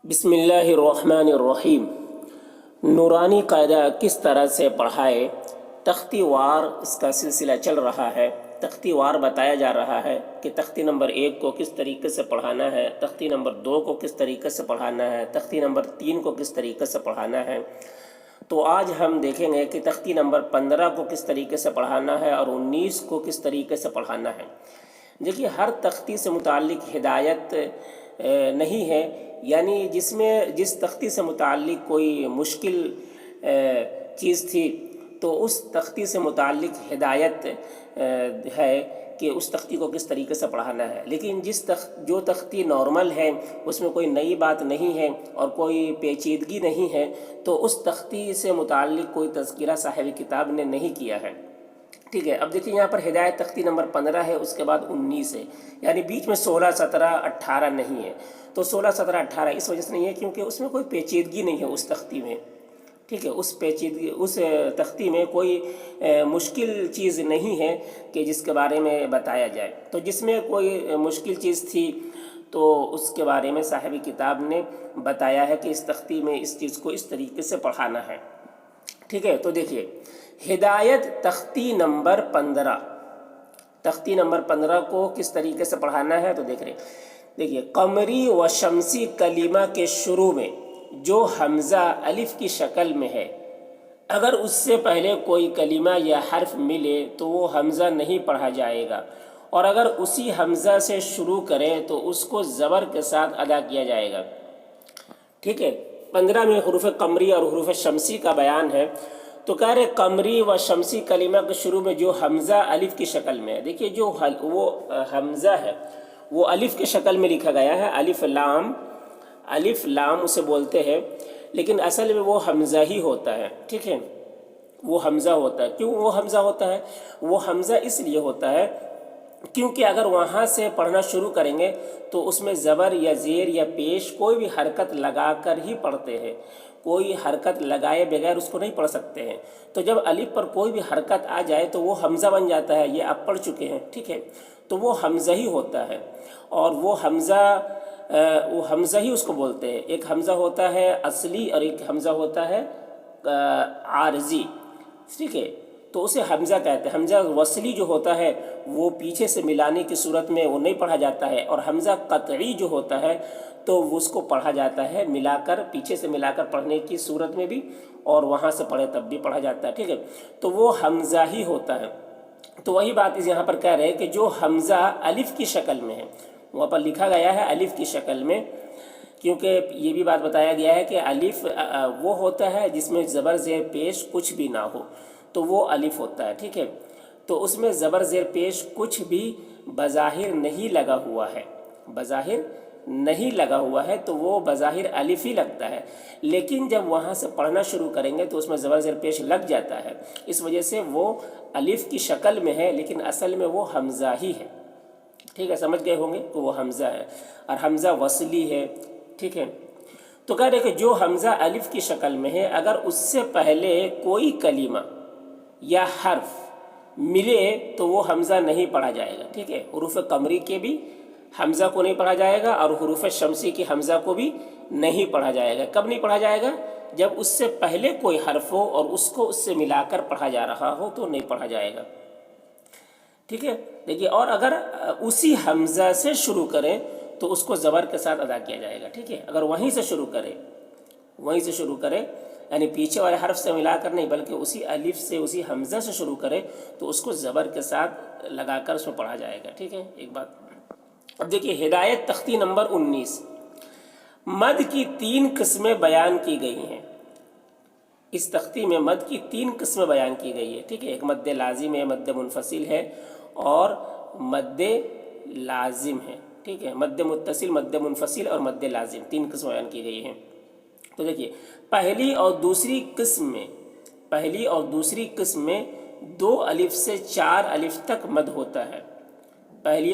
بسم اللہ الرحمن الرحیم۔ نورانی قاعدہ کس طرح سے پڑھائے، تختی وار اس کا سلسلہ چل رہا ہے۔ تختی وار بتایا جا رہا ہے کہ تختی نمبر 1 کو کس طریقے سے پڑھانا ہے، تختی نمبر 2 کو کس طریقے سے پڑھانا ہے، تختی نمبر 3 کو کس طریقے سے پڑھانا ہے۔ تو آج ہم دیکھیں گے کہ تختی نمبر 15 کو کس طریقے سے پڑھانا ہے اور 19 کو کس طریقے سے پڑھانا ہے۔ دیکھیے، ہر تختی سے متعلق ہدایت نہیں ہے، یعنی جس تختی سے متعلق کوئی مشکل چیز تھی تو اس تختی سے متعلق ہدایت ہے کہ اس تختی کو کس طریقے سے پڑھانا ہے۔ لیکن جو تختی نارمل ہے، اس میں کوئی نئی بات نہیں ہے اور کوئی پیچیدگی نہیں ہے، تو اس تختی سے متعلق کوئی تذکرہ صاحب کتاب نے نہیں کیا ہے۔ ٹھیک ہے، اب دیکھیے یہاں پر ہدایت تختی نمبر 15 ہے، اس کے بعد 19 ہے، یعنی بیچ میں 16، 17، 18 نہیں ہے۔ تو 16، 17، 18 اس وجہ سے نہیں ہے کیونکہ اس میں کوئی پیچیدگی نہیں ہے اس تختی میں۔ ٹھیک ہے، اس تختی میں کوئی مشکل چیز نہیں ہے کہ جس کے بارے میں بتایا جائے۔ تو جس میں کوئی مشکل چیز تھی تو اس کے بارے میں صاحب کتاب نے بتایا ہے کہ اس تختی میں اس چیز کو اس طریقے سے پڑھانا ہے۔ ٹھیک ہے، تو دیکھیے ہدایت تختی نمبر 15، تختی نمبر 15 کو کس طریقے سے پڑھانا ہے تو دیکھیے قمری و شمسی کلمہ کے شروع میں جو حمزہ الف کی شکل میں ہے، اگر اس سے پہلے کوئی کلمہ یا حرف ملے تو وہ حمزہ نہیں پڑھا جائے گا، اور اگر اسی حمزہ سے شروع کرے تو اس کو زبر کے ساتھ ادا کیا جائے گا۔ ٹھیک ہے، 15 میں حروف قمری اور حروف شمسی کا بیان ہے۔ تو کہہ رہے قمری و شمسی کلمہ کے شروع میں جو حمزہ الف کی شکل میں ہے، دیکھیے جو وہ حمزہ ہے وہ الف کی شکل میں لکھا گیا ہے، الف لام اسے بولتے ہیں، لیکن اصل میں وہ حمزہ ہی ہوتا ہے۔ ٹھیک ہے، وہ حمزہ ہوتا ہے۔ کیوں وہ حمزہ ہوتا ہے؟ وہ حمزہ اس لیے ہوتا ہے کیونکہ اگر وہاں سے پڑھنا شروع کریں گے تو اس میں زبر یا زیر یا پیش کوئی بھی حرکت لگا کر ہی پڑھتے ہیں، کوئی حرکت لگائے بغیر اس کو نہیں پڑھ سکتے ہیں۔ تو جب الف پر کوئی بھی حرکت آ جائے تو وہ حمزہ بن جاتا ہے، یہ آپ پڑھ چکے ہیں۔ ٹھیک ہے، تو وہ حمزہ ہی ہوتا ہے، اور وہ حمزہ ہی اس کو بولتے ہیں۔ ایک حمزہ ہوتا ہے اصلی اور ایک حمزہ ہوتا ہے عارضی۔ ٹھیک ہے، تو اسے حمزہ کہتے ہیں۔ حمزہ وصلی جو ہوتا ہے وہ پیچھے سے ملانے کی صورت میں وہ نہیں پڑھا جاتا ہے، اور حمزہ قطعی جو ہوتا ہے تو اس کو پڑھا جاتا ہے ملا کر، پیچھے سے ملا کر پڑھنے کی صورت میں بھی، اور وہاں سے پڑھے تب بھی پڑھا جاتا ہے۔ ٹھیک ہے، تو وہ حمزہ ہی ہوتا ہے۔ تو وہی بات یہاں پر کہہ رہے ہیں کہ جو حمزہ الف کی شکل میں ہے، وہاں پر لکھا گیا ہے الف کی شکل میں، کیونکہ یہ بھی بات بتایا گیا ہے کہ الف وہ ہوتا ہے جس میں زبر زیر پیش کچھ بھی نہ ہو، تو وہ الف ہوتا ہے۔ ٹھیک ہے، تو اس میں زبر زیر پیش کچھ بھی بظاہر نہیں لگا ہوا ہے، بظاہر نہیں لگا ہوا ہے، تو وہ بظاہر الف ہی لگتا ہے، لیکن جب وہاں سے پڑھنا شروع کریں گے تو اس میں زبر زیر پیش لگ جاتا ہے، اس وجہ سے وہ الف کی شکل میں ہے لیکن اصل میں وہ حمزہ ہی ہے۔ ٹھیک ہے، سمجھ گئے ہوں گے کہ وہ حمزہ ہے، اور حمزہ وصلی ہے۔ ٹھیک ہے، تو کہہ رہے کہ جو حمزہ الف کی شکل میں ہے، اگر اس سے پہلے کوئی کلمہ یا حرف ملے تو وہ حمزہ نہیں پڑھا جائے گا۔ ٹھیک ہے، حروف قمری کے بھی حمزہ کو نہیں پڑھا جائے گا، اور حروف شمسی کی حمزہ کو بھی نہیں پڑھا جائے گا۔ کب نہیں پڑھا جائے گا؟ جب اس سے پہلے کوئی حرف ہو اور اس کو اس سے ملا کر پڑھا جا رہا ہو تو نہیں پڑھا جائے گا۔ ٹھیک ہے، دیکھیے، اور اگر اسی حمزہ سے شروع کریں تو اس کو زبر کے ساتھ ادا کیا جائے گا۔ ٹھیک ہے، اگر وہیں سے شروع کرے یعنی پیچھے والے حرف سے ملا کر نہیں، بلکہ اسی الف سے، اسی حمزہ سے شروع کرے تو اس کو زبر کے ساتھ لگا کر اس میں پڑھا جائے گا۔ ٹھیک ہے، ایک بات۔ اب دیکھیے ہدایت تختی نمبر 19، مد کی 3 قسمیں بیان کی گئی ہیں۔ اس تختی میں مد کی 3 قسمیں بیان کی گئی ہے۔ ٹھیک ہے، ایک مد لازم ہے، مد منفصل ہے، اور مد لازم ہے۔ ٹھیک ہے، مد متصل، مد منفصل اور مد لازم، 3 قسم بیان کی گئی ہیں۔ تو دیکھیے پہلی اور دوسری قسم میں 2 الف سے 4 الف تک مد ہوتا ہے۔ پہلی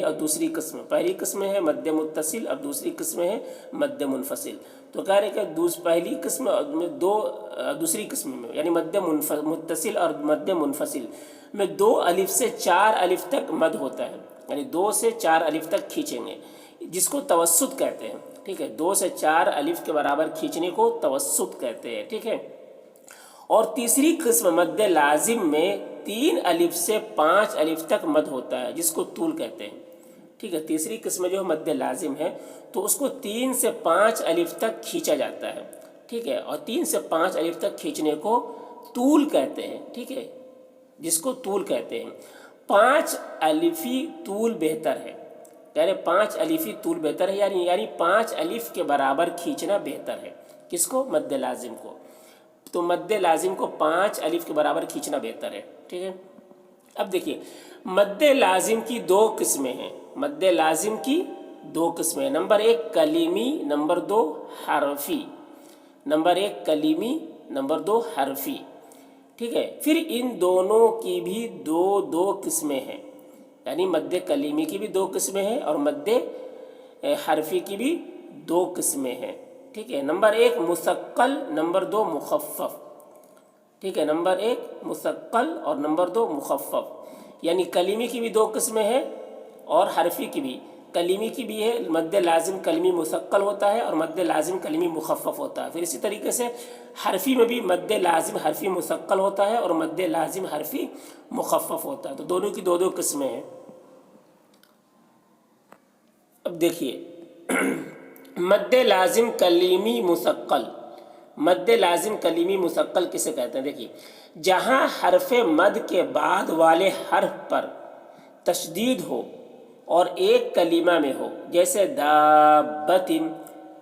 قسم ہے مد متصل، اور دوسری قسم ہے مد منفصل۔ تو کہہ رہے کہ پہلی قسم میں دوسری قسم میں یعنی مد متصل اور مد منفصل میں 2 الف سے 4 الف تک مد ہوتا ہے، یعنی 2 سے 4 الف تک کھینچیں گے، جس کو توسط کہتے ہیں۔ ٹھیک ہے، 2 سے 4 الف کے برابر کھینچنے کو توسط کہتے ہیں، ٹھیک ہے۔ اور تیسری قسم مد لازم میں 3 الف سے 5 الف تک مد ہوتا ہے، جس کو طول کہتے ہیں، ٹھیک ہے۔ تیسری قسم جو مد لازم ہے تو اس کو 3 سے 5 الف تک کھینچا جاتا ہے، ٹھیک ہے، اور 3 سے 5 الف تک کھینچنے کو طول کہتے ہیں، ٹھیک ہے، جس کو طول کہتے ہیں۔ 5 الفی طول بہتر ہے، یعنی 5 الفی طول بہتر ہے، یعنی 5 الف کے برابر کھینچنا بہتر ہے، کس کو؟ مد لازم کو۔ تو مد لازم کو 5 الف کے برابر کھینچنا بہتر ہے، ٹھیک ہے۔ اب دیکھیے مد لازم کی 2 قسمیں ہیں، مد لازم کی 2 قسمیں ہیں، نمبر 1 کلیمی، نمبر 2 حرفی، نمبر 1 کلیمی، نمبر 2 حرفی، ٹھیک ہے۔ پھر ان دونوں کی بھی دو قسمیں ہیں، یعنی مد کلیمی کی بھی 2 قسمیں ہیں اور مد حرفی کی بھی 2 قسمیں ہیں، ٹھیک ہے۔ نمبر 1 مثقل، نمبر 2 مخفف، ٹھیک ہے، نمبر 1 مثقل اور نمبر 2 مخفف، یعنی کلیمی کی بھی 2 قسمیں ہیں اور حرفی کی بھی۔ کلیمی کی بھی ہے، مد لازم کلیمی مثقل ہوتا ہے اور مد لازم کلیمی مخفف ہوتا ہے۔ پھر اسی طریقے سے حرفی میں بھی مد لازم حرفی مثقل ہوتا ہے اور مد لازم حرفی مخفف ہوتا ہے، تو دونوں کی 2 قسمیں ہیں۔ اب دیکھیے مد لازم کلیمی مثقل، مد لازم کلیمی مثقل کسے کہتے ہیں؟ دیکھیے جہاں حرف مد کے بعد والے حرف پر تشدید ہو اور ایک کلمہ میں ہو، جیسے دابۃ،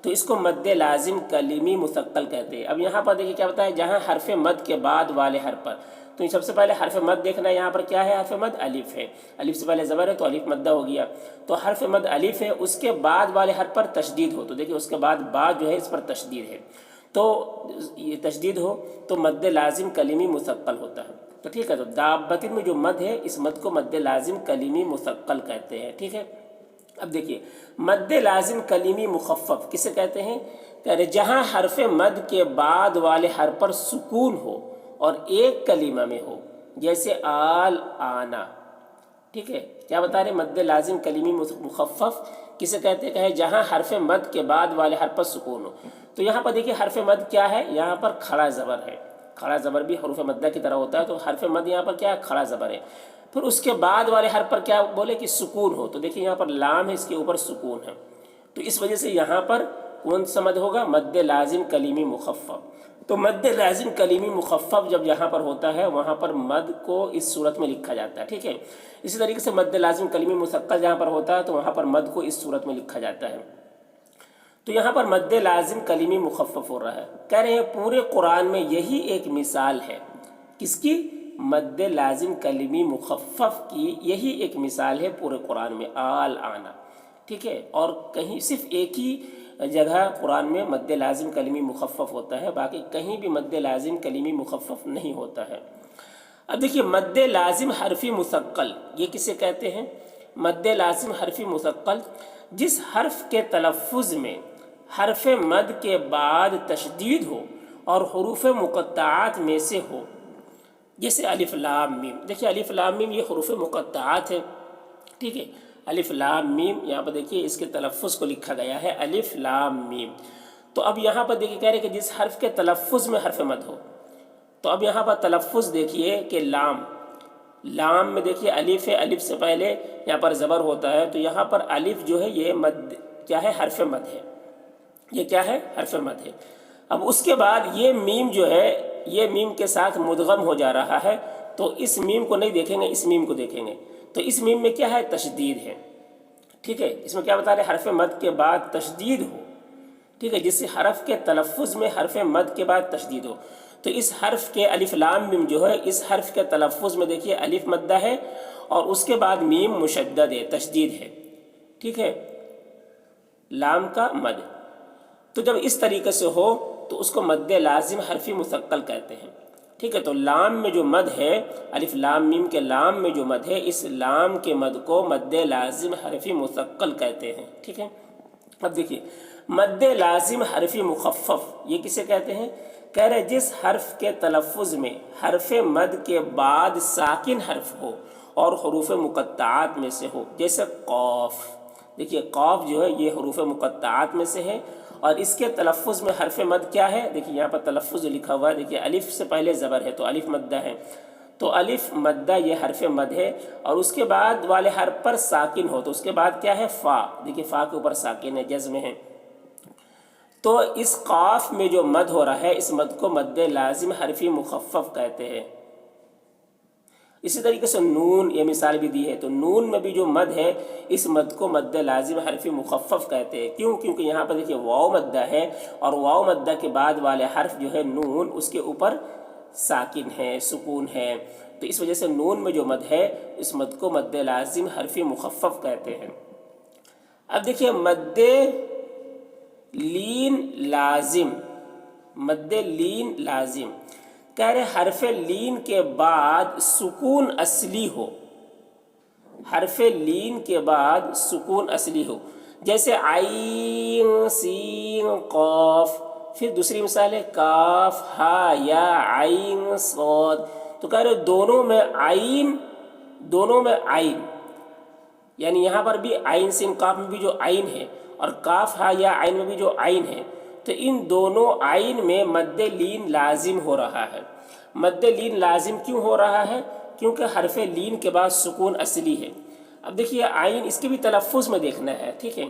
تو اس کو مد لازم کلیمی مثقل کہتے ہیں۔ اب یہاں پر دیکھیے کیا بتایا، جہاں حرف مد کے بعد والے حرف پر، تو سب سے پہلے حرف مد دیکھنا ہے، یہاں پر کیا ہے؟ حرف مد الف ہے، الف سے پہلے زبر ہے تو الف مدہ ہو گیا، تو حرف مد الف ہے، اس کے بعد والے حرف پر تشدید ہو، تو دیکھیے اس کے بعد با جو ہے اس پر تشدید ہے، تو یہ تشدید ہو تو مد لازم کلیمی مثقل ہوتا ہے، تو ٹھیک ہے۔ تو دابۃ میں جو مد ہے اس مد کو مد لازم کلیمی مثقل کہتے ہیں، ٹھیک ہے۔ اب دیکھیے مد لازم کلیمی مخفف کسے کہتے ہیں؟ کہہ رہے جہاں حرف مد کے بعد والے حرف پر سکون ہو اور ایک کلمہ میں ہو، جیسے آل آنا، ٹھیک ہے۔ کیا بتا رہے؟ مد لازم کلیمی مخفف کسے کہتے ہیں؟ کہ جہاں حرف مد کے بعد والے حرف پر سکون ہو، تو یہاں پر دیکھیے حرف مد کیا ہے؟ یہاں پر کھڑا زبر ہے، کھڑا زبر بھی حروف مدہ کی طرح ہوتا ہے، تو حرف مد یہاں پر کیا ہے؟ کھڑا زبر ہے۔ پھر اس کے بعد والے حرف پر کیا بولے کہ سکون ہو، تو دیکھیے یہاں پر لام ہے، اس کے اوپر سکون ہے، تو اس وجہ سے یہاں پر کون سا مد ہوگا؟ مد لازم کلیمی مخفف۔ تو مد لازم کلیمی مخفف جب یہاں پر ہوتا ہے وہاں پر مد کو اس صورت میں لکھا جاتا ہے، ٹھیک ہے۔ اسی طریقے سے مد لازم کلیمی مثقل جہاں پر ہوتا ہے تو وہاں پر مد کو اس صورت میں لکھا جاتا ہے، تو یہاں پر مد لازم کلیمی مخفف ہو رہا ہے۔ کہہ رہے ہیں پورے قرآن میں یہی ایک مثال ہے، کس کی؟ مد لازم کلیمی مخفف کی یہی ایک مثال ہے پورے قرآن میں، آل آنا، ٹھیک ہے۔ اور کہیں صرف ایک ہی جگہ قرآن میں مد لازم کلیمی مخفف ہوتا ہے، باقی کہیں بھی مد لازم کلیمی مخفف نہیں ہوتا ہے۔ اب دیکھیے مد لازم حرفی مثقل یہ کسے کہتے ہیں؟ مد لازم حرفی مثقل جس حرف کے تلفظ میں حرف مد کے بعد تشدید ہو اور حروف مقطعات میں سے ہو، جیسے الف لام میم۔ دیکھیے الف لام میم یہ حروف مقطعات ہے، ٹھیک ہے۔ الف لام میم یہاں پر دیکھیے اس کے تلفظ کو لکھا گیا ہے الف لام میم، تو اب یہاں پر دیکھیے کہہ رہے کہ جس حرف کے تلفظ میں حرف مد ہو، تو اب یہاں پر تلفظ دیکھیے کہ لام، لام میں دیکھیے الف ہے، الف سے پہلے یہاں پر زبر ہوتا ہے، تو یہاں پر الف جو ہے یہ مد کیا ہے؟ حرف مد ہے، یہ کیا ہے؟ حرف مد ہے۔ اب اس کے بعد یہ میم جو ہے یہ میم کے ساتھ مدغم ہو جا رہا ہے، تو اس میم کو نہیں دیکھیں گے، اس میم کو دیکھیں گے، تو اس میم میں کیا ہے؟ تشدید ہے، ٹھیک ہے۔ اس میں کیا بتا رہے؟ حرف مد کے بعد تشدید ہو، ٹھیک ہے، جس حرف کے تلفظ میں حرف مد کے بعد تشدید ہو، تو اس حرف کے الف لام میم جو ہے اس حرف کے تلفظ میں دیکھیے الف مدہ ہے اور اس کے بعد میم مشدد ہے، تشدید ہے، ٹھیک ہے، لام کا مد۔ تو جب اس طریقے سے ہو تو اس کو مد لازم حرفی مثقل کہتے ہیں، ٹھیک ہے۔ تو لام میں جو مد ہے، الف لام میم کے لام میں جو مد ہے، اس لام کے مد کو مد لازم حرفی مثقل کہتے ہیں، ٹھیک ہے۔ اب دیکھیے مد لازم حرفی مخفف یہ کسے کہتے ہیں؟ کہہ رہے جس حرف کے تلفظ میں حرف مد کے بعد ساکن حرف ہو اور حروف مقطعات میں سے ہو، جیسے قاف، دیکھیے قاف جو ہے یہ حروف مقطعات میں سے ہے، اور اس کے تلفظ میں حرف مد کیا ہے؟ دیکھیے یہاں پر تلفظ جو لکھا ہوا ہے، دیکھیے الف سے پہلے زبر ہے تو الف مدہ ہے، تو الف مدہ یہ حرف مد ہے، اور اس کے بعد والے حرف پر ساکن ہو تو اس کے بعد کیا ہے؟ فا، دیکھیے فا کے اوپر ساکن ہے، جزم ہے، تو اس قاف میں جو مد ہو رہا ہے اس مد کو مد لازم حرفی مخفف کہتے ہیں۔ اسی طریقے سے نون، یہ مثال بھی دی ہے، تو نون میں بھی جو مد ہے اس مد کو مد لازم حرفی مخفف کہتے ہیں۔ کیوں؟ کیونکہ یہاں پر دیکھیے واو مدہ ہے، اور واو مدہ کے بعد والے حرف جو ہے نون اس کے اوپر ساکن ہے، سکون ہے، تو اس وجہ سے نون میں جو مد ہے اس مد کو مد لازم حرفی مخفف کہتے ہیں۔ اب دیکھیے مد لین لازم، مد لین لازم کہہ رہے حرف لین کے بعد سکون اصلی ہو، حرف لین کے بعد سکون اصلی ہو، جیسے عین سین قاف، پھر دوسری مثال ہے کاف ہا یا عین صاد، تو کہہ رہے دونوں میں عین، دونوں میں عین، یعنی یہاں پر بھی عین سین قاف میں بھی جو عین ہے اور کاف ہا یا عین میں بھی جو عین ہے، تو ان دونوں عین میں مد لین لازم ہو رہا ہے۔ مد لین لازم کیوں ہو رہا ہے؟ کیونکہ حرف لین کے بعد سکون اصلی ہے۔ اب دیکھیے عین اس کے بھی تلفظ میں دیکھنا ہے، ٹھیک ہے،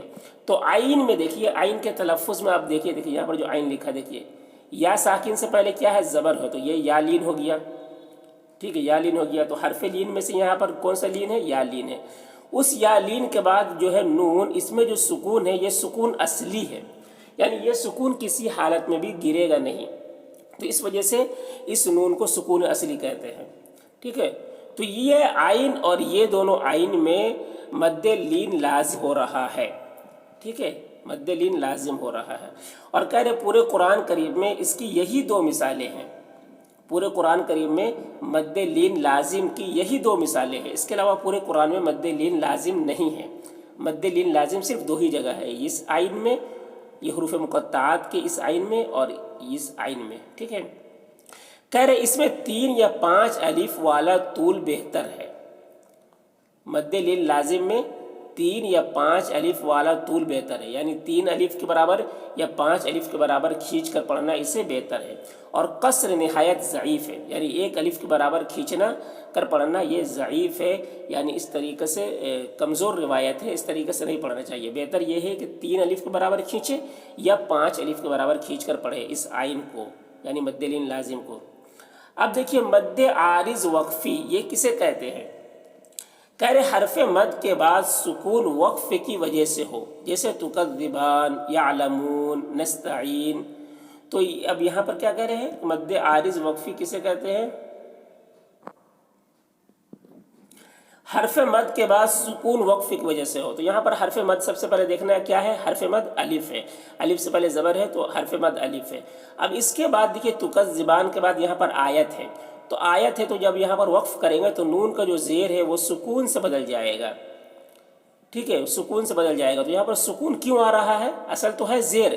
تو عین میں دیکھیے، عین کے تلفظ میں آپ دیکھیے، یہاں پر جو عین لکھا دیکھیے، یا ساکن سے پہلے کیا ہے؟ زبر ہے، تو یہ یا لین ہو گیا، ٹھیک ہے، یا لین ہو گیا، تو حرف لین میں سے یہاں پر کون سا لین ہے؟ یا لین ہے۔ اس یا لین کے بعد جو ہے نون، اس میں جو سکون ہے یہ سکون اصلی ہے، یعنی یہ سکون کسی حالت میں بھی گرے گا نہیں، تو اس وجہ سے اس نون کو سکون اصلی کہتے ہیں، ٹھیک ہے۔ تو یہ عین اور یہ دونوں عین میں مد لین لازم ہو رہا ہے، ٹھیک ہے، مد لین لازم ہو رہا ہے، اور کہہ رہے پورے قرآن کریم میں اس کی یہی دو مثالیں ہیں، پورے قرآن کریم میں مد لین لازم کی یہی دو مثالیں ہیں، اس کے علاوہ پورے قرآن میں مد لین لازم نہیں ہے۔ مد لین لازم صرف دو ہی جگہ ہے، اس آئین میں، یہ حروف مقطعات کے اس آئین میں اور اس آئین میں، ٹھیک ہے۔ کہہ رہے اس میں 3 یا 5 الف والا طول بہتر ہے۔ مد لین لازم میں 3 یا 5 الف والا طول بہتر ہے، یعنی 3 الف کے برابر یا 5 الف کے برابر کھینچ کر پڑھنا اسے بہتر ہے، اور قصر نہایت ضعیف ہے، یعنی 1 الف کے برابر کھینچنا کر پڑھنا یہ ضعیف ہے، یعنی اس طریقے سے کمزور روایت ہے، اس طریقے سے نہیں پڑھنا چاہیے۔ بہتر یہ ہے کہ 3 الف کے برابر کھینچے یا 5 الف کے برابر کھینچ کر پڑھے اس آئین کو، یعنی مد لین لازم کو۔ اب دیکھیے مد عارض وقفی یہ کسے کہتے ہیں؟ کہہ رہے حرف مد کے بعد سکون وقف کی وجہ سے ہو، جیسے تکذبان، یعلمون، نستعین، تو اب یہاں پر کیا کہہ رہے ہیں؟ مد عارض وقفی کسے کہتے ہیں؟ حرف مد کے بعد سکون وقف کی وجہ سے ہو، تو یہاں پر حرف مد سب سے پہلے دیکھنا ہے کیا ہے؟ حرف مد الف ہے، الف سے پہلے زبر ہے تو حرف مد الف ہے۔ اب اس کے بعد دیکھیے تکذبان کے بعد یہاں پر آیت ہے، تو آیت ہے تو جب یہاں پر وقف کریں گے تو نون کا جو زیر ہے وہ سکون سے بدل جائے گا، ٹھیک ہے، سکون سے بدل جائے گا، تو یہاں پر سکون کیوں آ رہا ہے؟ اصل تو ہے زیر،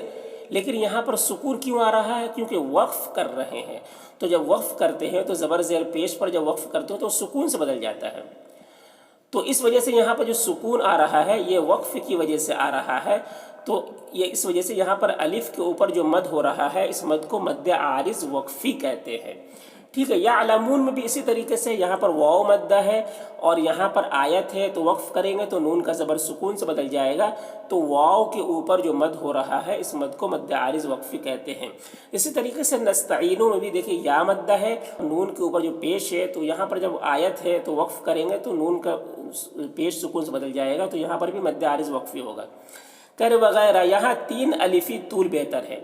لیکن یہاں پر سکون کیوں آ رہا ہے؟ کیونکہ وقف کر رہے ہیں، تو جب وقف کرتے ہیں تو زبر زیر پیش پر جب وقف کرتے ہو تو سکون سے بدل جاتا ہے، تو اس وجہ سے یہاں پر جو سکون آ رہا ہے یہ وقف کی وجہ سے آ رہا ہے، تو یہ اس وجہ سے یہاں پر الف کے اوپر جو مد ہو رہا ہے اس مد کو مد عارض وقفی کہتے ہیں، ٹھیک ہے۔ یعلمون میں بھی اسی طریقے سے یہاں پر واو مدہ ہے اور یہاں پر آیت ہے، تو وقف کریں گے تو نون کا زبر سکون سے بدل جائے گا، تو واو کے اوپر جو مد ہو رہا ہے اس مد کو مد عارض وقفی کہتے ہیں۔ اسی طریقے سے نستعینوں میں بھی دیکھیں یا مدہ ہے، نون کے اوپر جو پیش ہے، تو یہاں پر جب آیت ہے تو وقف کریں گے تو نون کا پیش سکون سے بدل جائے گا، تو یہاں پر بھی مد عارض وقفی ہوگا۔ کر وغیرہ یہاں 3 الفی طول بہتر ہے،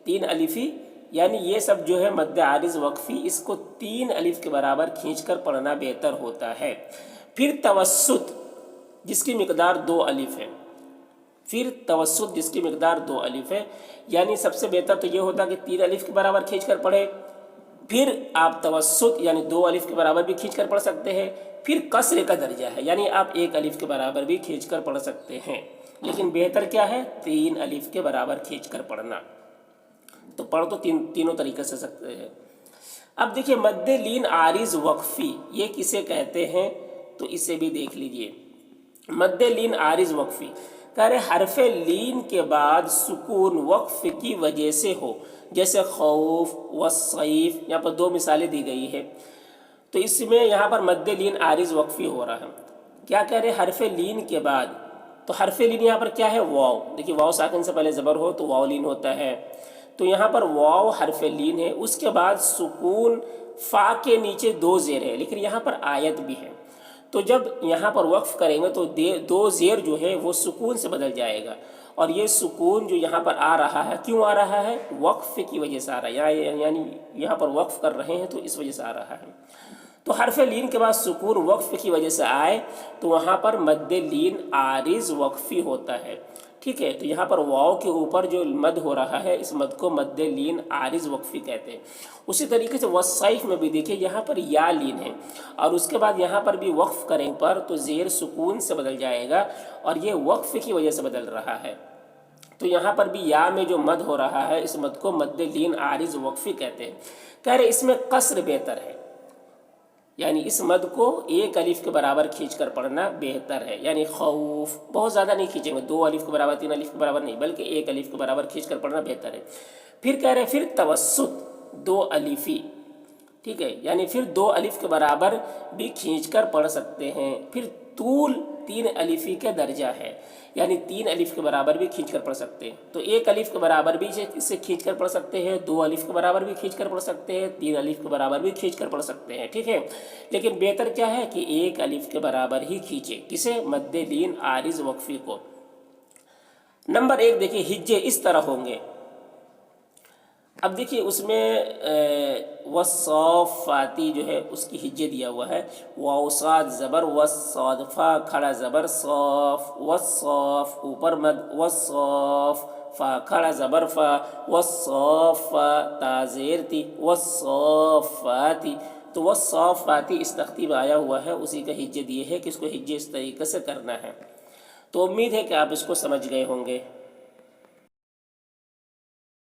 3 الفی، یعنی یہ سب جو ہے مد عارض وقفی، اس کو 3 الف کے برابر کھینچ کر پڑھنا بہتر ہوتا ہے۔ پھر توسط جس کی مقدار 2 الف ہے، پھر توسط جس کی مقدار 2 الف ہے، یعنی سب سے بہتر تو یہ ہوتا کہ 3 الف کے برابر کھینچ کر پڑھے، پھر آپ توسط یعنی 2 الف کے برابر بھی کھینچ کر پڑھ سکتے ہیں، پھر قصر کا درجہ ہے، یعنی آپ 1 الف کے برابر بھی کھینچ کر پڑھ سکتے ہیں، لیکن بہتر کیا ہے؟ 3 الف کے برابر کھینچ کر پڑھنا، تو پڑھ تو تینوں طریقے سے سکتے ہیں۔ اب دیکھیے مد لین عارض وقفی یہ کسے کہتے ہیں؟ تو اسے بھی دیکھ لیجئے۔ مد لین عارض وقفی کہہ رہے حرف لین کے بعد سکون وقف کی وجہ سے ہو، جیسے خوف والصیف، یہاں پر دو مثالیں دی گئی ہے، تو اس میں یہاں پر مد لین عارض وقفی ہو رہا ہے۔ کیا کہہ رہے حرف لین کے بعد، تو حرف لین یہاں پر کیا ہے؟ واو، دیکھیے واو ساکن سے پہلے زبر ہو تو واو لین ہوتا ہے، تو یہاں پر واو حرف لین ہے، اس کے بعد سکون، فا کے نیچے دو زیر ہے، لیکن یہاں پر آیت بھی ہے، تو جب یہاں پر وقف کریں گے تو دو زیر جو ہے وہ سکون سے بدل جائے گا، اور یہ سکون جو یہاں پر آ رہا ہے کیوں آ رہا ہے؟ وقف کی وجہ سے آ رہا ہے، یعنی یہاں پر وقف کر رہے ہیں تو اس وجہ سے آ رہا ہے۔ تو حرف لین کے بعد سکون وقف کی وجہ سے آئے تو وہاں پر مد لین عارض وقفی ہوتا ہے، ٹھیک ہے؟ تو یہاں پر واو کے اوپر جو مد ہو رہا ہے اس مد کو مد لین عارض وقفی کہتے ہیں۔ اسی طریقے سے والصیف میں بھی دیکھیں یہاں پر یا لین ہے، اور اس کے بعد یہاں پر بھی وقف کریں پر تو زیر سکون سے بدل جائے گا، اور یہ وقف کی وجہ سے بدل رہا ہے، تو یہاں پر بھی یا میں جو مد ہو رہا ہے اس مد کو مد لین عارض وقفی کہتے ہیں۔ کہہ رہے اس میں قصر بہتر ہے، یعنی اس مد کو ایک الف کے برابر کھینچ کر پڑھنا بہتر ہے، یعنی خوف بہت زیادہ نہیں کھینچیں گے، دو الف کے برابر تین الف کے برابر نہیں، بلکہ ایک الف کے برابر کھینچ کر پڑھنا بہتر ہے۔ پھر کہہ رہے پھر توسط دو الفی، ٹھیک ہے، یعنی پھر دو الف کے برابر بھی کھینچ کر پڑھ سکتے ہیں۔ پھر طول تین الفی کے درجہ ہے، یعنی تین الف کے برابر بھی کھینچ کر پڑھ سکتے ہیں، تو ایک الف کے برابر بھی اس سے کھینچ کر پڑھ سکتے ہیں، دو الف کے برابر بھی کھینچ کر پڑھ سکتے ہیں، تین الف کے برابر بھی کھینچ کر پڑھ سکتے ہیں، ٹھیک ہے، لیکن بہتر کیا ہے کہ ایک الف کے برابر ہی کھینچے، کسے؟ مد لین عارض وقفی کو۔ نمبر ایک دیکھیے ہجے اس طرح ہوں گے، اب دیکھیے اس میں والصافاتی جو ہے اس کی ہجے دیا ہوا ہے، واو صاد زبر والصاد، فا کھڑا زبر صاف، والصاف اوپر مد، والصاف، فا کھڑا زبر فا، والصافا تا زیر تی، والصافاتی، تو والصافاتی اس تختی میں آیا ہوا ہے، اسی کا ہجے دیے ہے کہ اس کو ہجے اس طریقے سے کرنا ہے۔ تو امید ہے کہ آپ اس کو سمجھ گئے ہوں گے۔